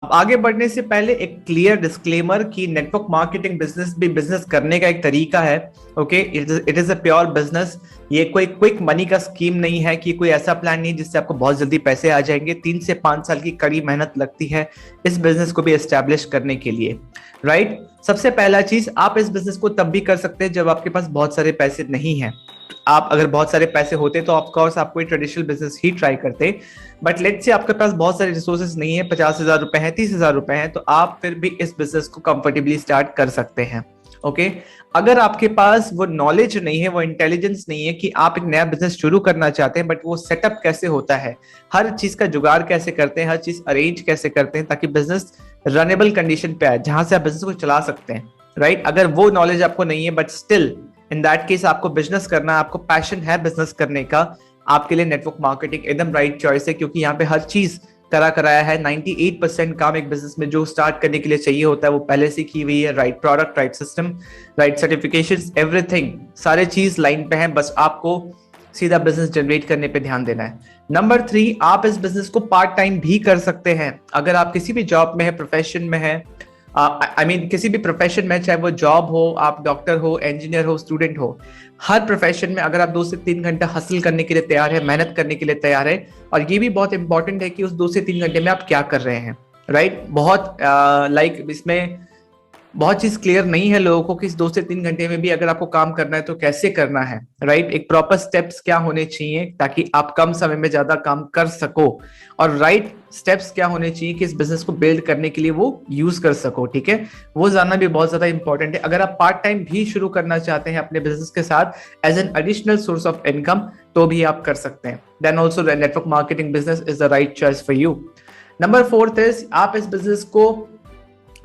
अब आगे बढ़ने से पहले एक क्लियर डिस्क्लेमर कि नेटवर्क मार्केटिंग बिजनेस भी बिजनेस करने का एक तरीका है। Okay, it is a pure business. ये कोई क्विक मनी का स्कीम नहीं है कि कोई ऐसा प्लान नहीं जिससे आपको बहुत जल्दी पैसे आ जाएंगे। 3 से 5 साल की कड़ी मेहनत लगती है इस बिजनेस को भी एस्टेब्लिश करने के लिए। राइट, सबसे पहला चीज, आप इस बिजनेस को तब भी कर सकते हैं जब आपके पास बहुत सारे पैसे नहीं है। आप अगर बहुत सारे पैसे होते तो ऑफकोर्स आप कोई ट्रेडिशनल बिजनेस ही ट्राई करते। बट लेट्स से आपके पास बहुत सारे रिसोर्सेज नहीं है, 50,000 रुपए हैं, 30,000 रुपए हैं, तो आप फिर भी इस बिजनेस को कंफर्टेबली स्टार्ट कर सकते हैं। ओके, अगर आपके पास वो नॉलेज नहीं है, वो इंटेलिजेंस नहीं है कि आप एक नया बिजनेस शुरू करना चाहते हैं, बट वो सेटअप कैसे होता है, हर चीज का जुगाड़ कैसे करते हैं, हर चीज अरेंज कैसे करते हैं ताकि बिजनेस रनेबल कंडीशन पे आए जहां से आप बिजनेस को चला सकते हैं। राइट, अगर वो नॉलेज आपको नहीं है but still in that case आपको बिजनेस करना है, आपको पैशन है बिजनेस करने का, आपके लिए नेटवर्क मार्केटिंग एकदम राइट चॉइस है। क्योंकि यहाँ पे हर चीज कराया है। 98% काम एक बिजनेस में जो स्टार्ट करने के लिए चाहिए होता है वो पहले से की हुई है। Right product, right system, right certifications, everything, सारे चीज लाइन पे हैं। बस आपको सीधा बिजनेस जनरेट करने पे ध्यान देना है। नंबर 3, आप इस बिजनेस को पार्ट टाइम भी कर सकते हैं। अगर आप किसी भी जॉब में है, प्रोफेशन में है, आई मीन किसी भी प्रोफेशन में, चाहे वो जॉब हो, आप डॉक्टर हो, इंजीनियर हो, स्टूडेंट हो, हर प्रोफेशन में अगर आप 2 से 3 घंटा हासिल करने के लिए तैयार है, मेहनत करने के लिए तैयार है, और ये भी बहुत इंपॉर्टेंट है कि उस 2 से 3 घंटे में आप क्या कर रहे हैं। राइट, बहुत लाइक इसमें बहुत चीज क्लियर नहीं है लोगों को कि इस 2 से 3 घंटे में भी अगर आपको काम करना है तो कैसे करना है। राइट, एक प्रॉपर स्टेप्स क्या होने चाहिए ताकि आप कम समय में ज्यादा काम कर सको, और राइट स्टेप्स क्या होने चाहिए कि इस बिजनेस को बिल्ड करने के लिए वो यूज कर सको। ठीक है, वो जानना भी बहुत ज्यादा इंपॉर्टेंट है। अगर आप पार्ट टाइम भी शुरू करना चाहते हैं अपने बिजनेस के साथ as an additional source of income, तो भी आप कर सकते हैं। Then also network marketing business is the right choice for you. Number 4 is, आप इस बिजनेस को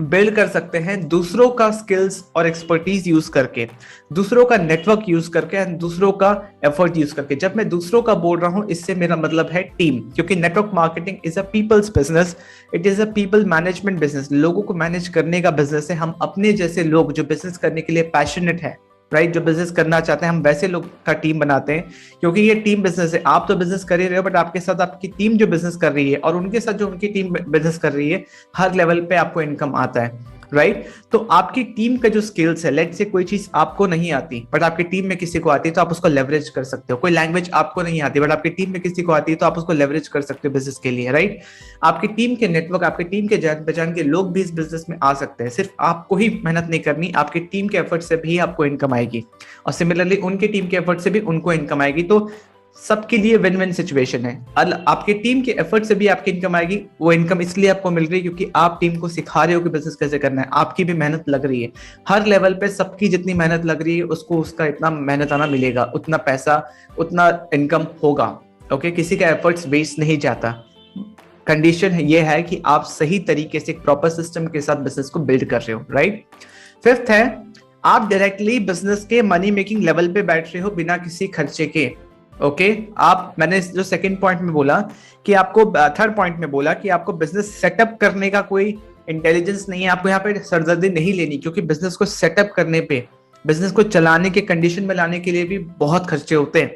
बिल्ड कर सकते हैं दूसरों का स्किल्स और एक्सपर्टीज यूज करके, दूसरों का नेटवर्क यूज करके एंड दूसरों का एफर्ट यूज करके। जब मैं दूसरों का बोल रहा हूं इससे मेरा मतलब है टीम, क्योंकि network marketing is a people's business, it is a people management business. लोगों को मैनेज करने का बिजनेस है। हम अपने जैसे लोग जो बिजनेस करने के लिए पैशनेट है, राइट, जो बिजनेस करना चाहते हैं, हम वैसे लोग का टीम बनाते हैं। क्योंकि ये टीम बिजनेस है। आप तो बिजनेस कर ही रहे हो बट आपके साथ आपकी टीम जो बिजनेस कर रही है और उनके साथ जो उनकी टीम बिजनेस कर रही है, हर लेवल पे आपको इनकम आता है। राइट, तो आपकी टीम का जो स्किल्स है, लेट से कोई चीज आपको नहीं आती बट आपकी टीम में किसी को आती है तो आप उसको लेवरेज कर सकते हो। कोई लैंग्वेज आपको नहीं आती बट आपकी टीम में किसी को आती है तो आप उसको लेवरेज कर सकते हो बिजनेस के लिए। राइट, आपकी टीम के नेटवर्क, आपकी टीम के जान पहचान के लोग भी इस बिजनेस में आ सकते हैं। सिर्फ आपको ही मेहनत नहीं करनी, आपकी टीम के एफर्ट से भी आपको इनकम आएगी और सिमिलरली उनके टीम के एफर्ट से भी उनको इनकम आएगी। तो सबके लिए विन विन सिचुएशन है। आपके टीम के एफर्ट से भी आपकी इनकम आएगी। वो इनकम इसलिए आपको मिल रही है क्योंकि आप टीम को सिखा रहे हो कि बिजनेस कैसे करना है। आपकी भी मेहनत लग रही है। हर लेवल पे सबकी जितनी मेहनत लग रही है उसको उसका इतना मेहनत आना मिलेगा, उतना पैसा, उतना इनकम होगा। ओके, किसी का एफर्ट्स वेस्ट नहीं जाता। कंडीशन ये है कि आप सही तरीके से एक प्रॉपर सिस्टम के साथ बिजनेस को बिल्ड कर रहे हो। राइट, 5th है, आप डायरेक्टली बिजनेस के मनी मेकिंग लेवल पे बैठ रहे हो बिना किसी खर्चे के। ओके, आप, मैंने जो सेकंड पॉइंट में बोला कि आपको, थर्ड पॉइंट में बोला कि आपको बिजनेस सेटअप करने का कोई इंटेलिजेंस नहीं है, आपको यहाँ पे सरदर्दी नहीं लेनी, क्योंकि बिजनेस को सेटअप करने पे, बिजनेस को चलाने के कंडीशन में लाने के लिए भी बहुत खर्चे होते हैं।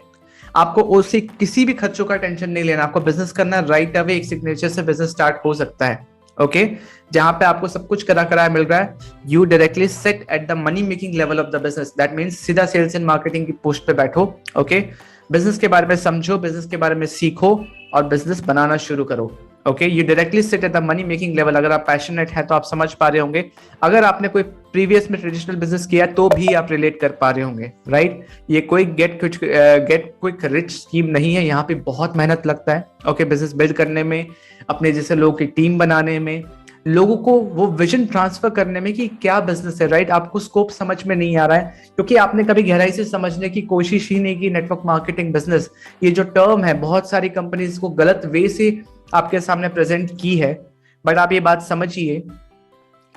आपको उसी किसी भी खर्चों का टेंशन नहीं लेना। आपको बिजनेस करना, राइट अवे एक सिग्नेचर से बिजनेस स्टार्ट हो सकता है। ओके, जहां पे आपको सब कुछ कराया मिल रहा है, you directly set at the money making level of the business. That means सीधा सेल्स एंड मार्केटिंग की पोस्ट पे बैठो। ओके, बिजनेस के बारे में समझो, बिजनेस के बारे में सीखो और बिजनेस बनाना शुरू करो। Okay, you directly sit at the money making level. अगर आप पैशनेट है तो आप समझ पा रहे होंगे। अगर आपने कोई प्रीवियस में ट्रेडिशनल बिजनेस किया तो भी आप रिलेट कर पा रहे होंगे। राइट, ये कोई गेट क्विक रिच स्कीम नहीं है। यहाँ पे बहुत मेहनत लगता है। ओके, बिजनेस बिल्ड करने में, अपने जैसे लोगों की टीम बनाने में, लोगों को वो विजन ट्रांसफर करने में कि क्या बिजनेस है। राइट, आपको स्कोप समझ में नहीं आ रहा है क्योंकि आपने कभी गहराई से समझने की कोशिश ही नहीं की। नेटवर्क मार्केटिंग बिजनेस, ये जो टर्म है, बहुत सारी कंपनीज को गलत वे से आपके सामने प्रेजेंट की है। बट आप ये बात समझिए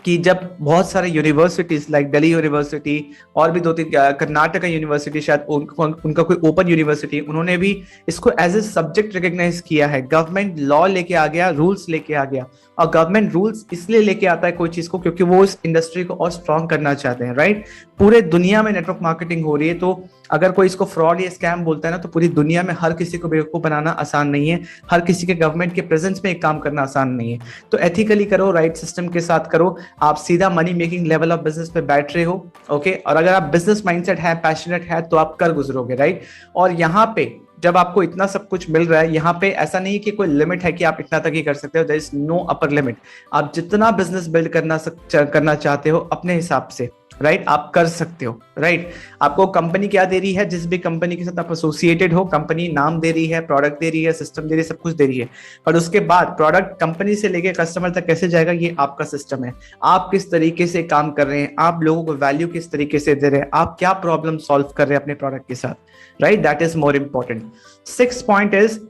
कि जब बहुत सारे यूनिवर्सिटीज लाइक दिल्ली यूनिवर्सिटी और भी 2-3 कर्नाटका यूनिवर्सिटी, शायद उनका कोई ओपन यूनिवर्सिटी, उन्होंने भी इसको एज ए सब्जेक्ट रिकॉग्नाइज किया है। गवर्नमेंट लॉ लेके आ गया, रूल्स लेके आ गया और गवर्नमेंट रूल्स इसलिए लेके आता है कोई चीज को क्योंकि वो इस इंडस्ट्री को और स्ट्रॉन्ग करना चाहते हैं, राइट। पूरे दुनिया में नेटवर्क मार्केटिंग हो रही है, तो अगर कोई इसको फ्रॉड या स्कैम बोलता है ना, तो पूरी दुनिया में हर किसी को बेवकूफ बनाना आसान नहीं है, हर किसी के गवर्नमेंट के प्रेजेंस में एक काम करना आसान नहीं है। तो एथिकली करो, राइट सिस्टम के साथ करो, आप सीधा money making level of business पे बैठ रहे हो, ओके। और अगर आप बिजनेस माइंडसेट है, पैशनेट है, तो आप कर गुजरोगे, राइट। और यहाँ पे जब आपको इतना सब कुछ मिल रहा है, यहाँ पे ऐसा नहीं है कि कोई लिमिट है कि आप इतना तक ही कर सकते हो, there is no upper limit. आप जितना बिजनेस बिल्ड करना चाहते हो अपने हिसाब से, राइट, आप कर सकते हो, राइट। आपको कंपनी क्या दे रही है, जिस भी कंपनी के साथ आप एसोसिएटेड हो, कंपनी नाम दे रही है, प्रोडक्ट दे रही है, सिस्टम दे रही है, सब कुछ दे रही है, पर उसके बाद प्रोडक्ट कंपनी से लेके कस्टमर तक कैसे जाएगा, ये आपका सिस्टम है। आप किस तरीके से काम कर रहे हैं, आप लोगों को वैल्यू किस तरीके से दे रहे हैं, आप क्या प्रॉब्लम सॉल्व कर रहे हैं अपने प्रोडक्ट के साथ, right, that is more important. 6th point is,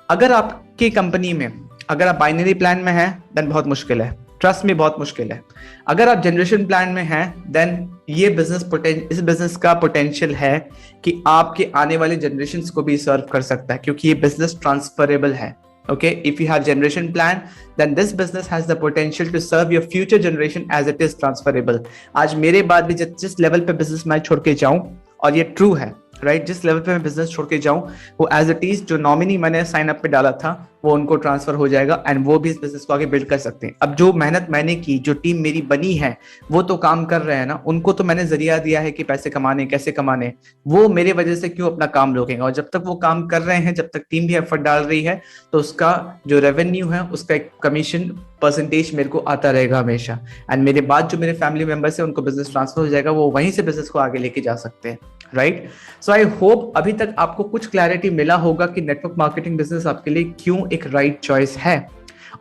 अगर आपकी कंपनी में अगर आप बाइनरी प्लान में हैं देन बहुत मुश्किल है, ट्रस्ट में बहुत मुश्किल है। अगर आप जनरेशन प्लान में हैं देन ये इस बिजनेस का पोटेंशियल है कि आपके आने वाले जनरेशंस को भी सर्व कर सकता है, क्योंकि ये बिजनेस ट्रांसफरेबल है, okay। If you have generation plan then this business has the potential to serve your future generation as it is transferable। आज मेरे बाद भी जिस लेवल पे बिजनेस मैं छोड़ के जाऊं, और ये ट्रू है, राइट, जिस लेवल पे मैं बिजनेस छोड़ के जाऊं वो एज इट इज जो नॉमिनी मैंने साइन अप पे डाला था वो उनको ट्रांसफर हो जाएगा एंड वो भी इस बिजनेस को आगे बिल्ड कर सकते हैं। अब जो मेहनत मैंने की, जो टीम मेरी बनी है, वो तो काम कर रहे हैं ना, उनको तो मैंने जरिया दिया है कि पैसे कमाने कैसे कमाने, वो मेरे वजह से क्यों अपना काम रोकेंगे। और जब तक वो काम कर रहे हैं, जब तक टीम भी एफर्ट डाल रही है, तो उसका जो रेवेन्यू है उसका एक कमीशन परसेंटेज मेरे को आता रहेगा हमेशा, एंड मेरे बाद जो मेरे फैमिली मेंबर्स है उनको बिजनेस ट्रांसफर हो जाएगा, वो वहीं से बिजनेस को आगे लेके जा सकते हैं, राइट। सो आई होप अभी तक आपको कुछ क्लैरिटी मिला होगा कि नेटवर्क मार्केटिंग बिजनेस आपके लिए क्यों एक राइट चॉइस है।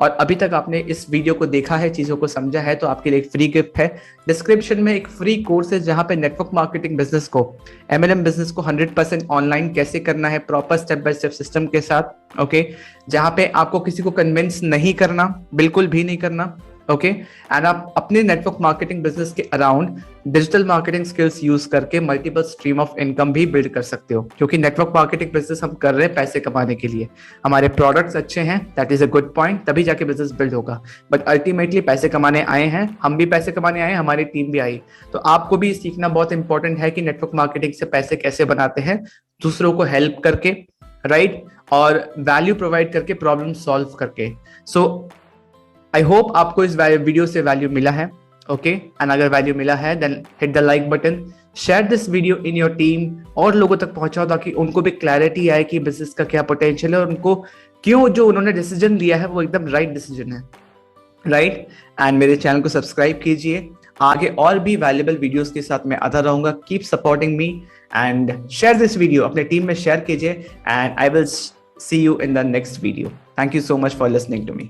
और अभी तक आपने इस वीडियो को देखा है, चीजों को समझा है, तो आपके लिए एक फ्री गिफ्ट है। डिस्क्रिप्शन में एक फ्री कोर्स है जहां पे नेटवर्क मार्केटिंग बिजनेस को, MLM बिजनेस को 100% ऑनलाइन कैसे करना है, proper step by step system के साथ, ओके। जहां पे आपको किसी को कन्विंस नहीं करना, बिल्कुल भी नहीं करना, ओके। एंड आप अपने नेटवर्क मार्केटिंग बिजनेस के around digital marketing skills use करके मल्टीपल स्ट्रीम ऑफ इनकम भी बिल्ड कर सकते हो, क्योंकि नेटवर्क मार्केटिंग बिजनेस हम कर रहे हैं पैसे कमाने के लिए। हमारे प्रोडक्ट्स अच्छे हैं, that is a good point, तभी जाके बिजनेस बिल्ड होगा, बट अल्टीमेटली पैसे कमाने आए हैं, हम भी पैसे कमाने आए हैं, हमारी टीम भी आई। तो आपको भी सीखना बहुत इंपॉर्टेंट है कि नेटवर्क मार्केटिंग से पैसे कैसे बनाते हैं, दूसरों को हेल्प करके, राइट, और वैल्यू प्रोवाइड करके, प्रॉब्लम सॉल्व करके। सो आई होप आपको इस वीडियो से वैल्यू मिला है, ओके। एंड अगर वैल्यू मिला है then hit the like button, share this video in your team, और लोगों तक पहुंचाओ ताकि उनको भी क्लैरिटी आए कि बिजनेस का क्या पोटेंशियल है और उनको क्यों जो उन्होंने डिसीजन लिया है वो एकदम राइट डिसीजन है, राइट। एंड मेरे चैनल को सब्सक्राइब कीजिए, आगे और भी वैल्यूएबल वीडियोस के साथ मैं आता रहूंगा। Keep supporting me and share this video, अपने टीम में शेयर कीजिए, and I will see you in the next video. Thank you so much for listening to me.